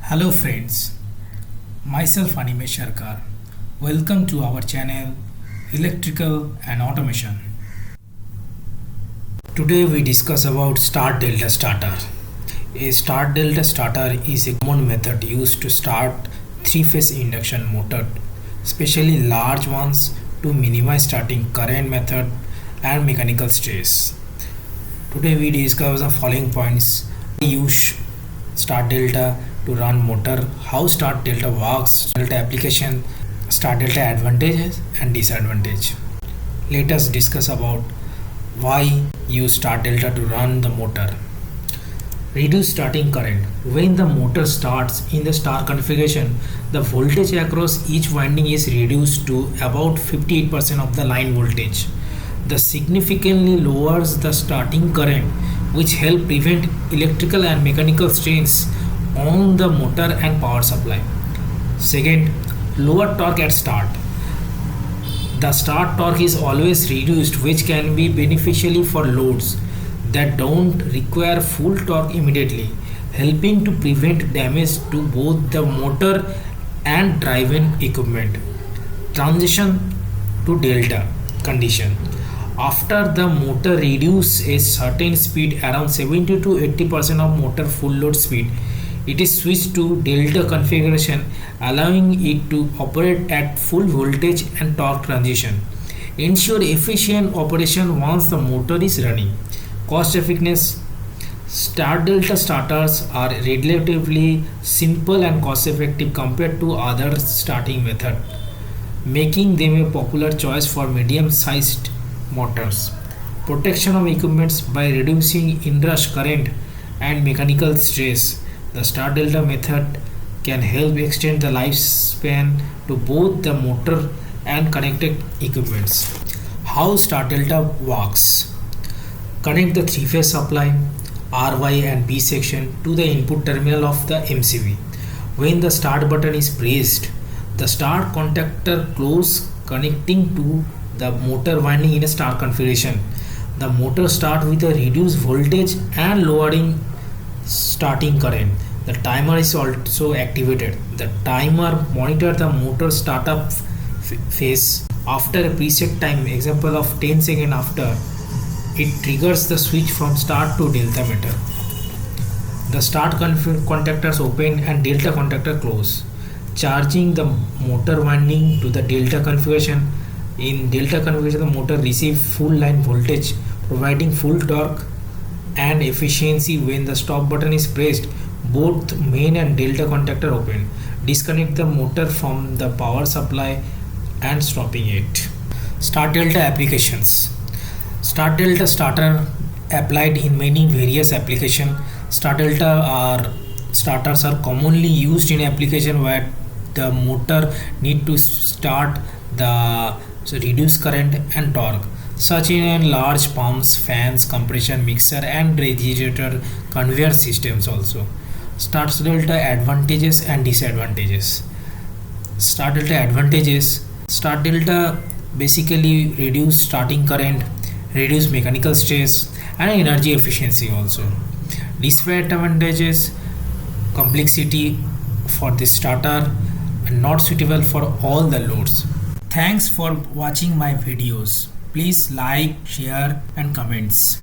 Hello friends, myself Animesh Sharkar. Welcome to our channel Electrical and Automation. Today we discuss about start delta starter. A start delta starter is a common method used to start three-phase induction motor, especially large ones, to minimize starting current method and mechanical stress. Today we discuss the following points: use start delta to run motor, how start delta works, delta application, start delta advantages and disadvantage. Let us discuss about why use start delta to run the motor. Reduce starting current. When the motor starts in the star configuration, the voltage across each winding is reduced to about 58% of the line voltage. This significantly lowers the starting current, which help prevent electrical and mechanical strains on the motor and power supply. Second, lower torque at start. The start torque is always reduced, which can be beneficial for loads that don't require full torque immediately, helping to prevent damage to both the motor and driven equipment. Transition to delta condition. After the motor reduces a certain speed, around 70 to 80% of motor full load speed, it is switched to delta configuration, allowing it to operate at full voltage and torque transition. Ensure efficient operation once the motor is running. Cost effectiveness. Start delta starters are relatively simple and cost effective compared to other starting method, making them a popular choice for medium sized motors. Protection of equipments. By reducing inrush current and mechanical stress, the start delta method can help extend the lifespan to both the motor and connected equipments. How start delta works. Connect the three-phase supply RY and B section to the input terminal of the MCB. When the start button is pressed, the start contactor closes, connecting to the motor winding in a start configuration. The motor starts with a reduced voltage and lowering starting current. The timer is also activated. The timer monitors the motor startup phase. After a preset time, example of 10 seconds after, it triggers the switch from start to delta meter. The start contactors open and delta contactor close, charging the motor winding to the delta configuration. In delta configuration, the motor receives full line voltage, providing full torque and efficiency. When the stop button is pressed, both main and delta contactor open. Disconnect the motor from the power supply and stopping it. Start delta applications. Start delta starter applied in many various applications. Start delta starters are commonly used in application where the motor need to start the reduce current and torque, such in large pumps, fans, compression mixer and refrigerator conveyor systems also. Start delta advantages and disadvantages. Start delta advantages. Start delta basically reduce starting current, reduce mechanical stress and energy efficiency also. Disadvantages: complexity for this starter and not suitable for all the loads. Thanks for watching my videos. Please like, share and comments.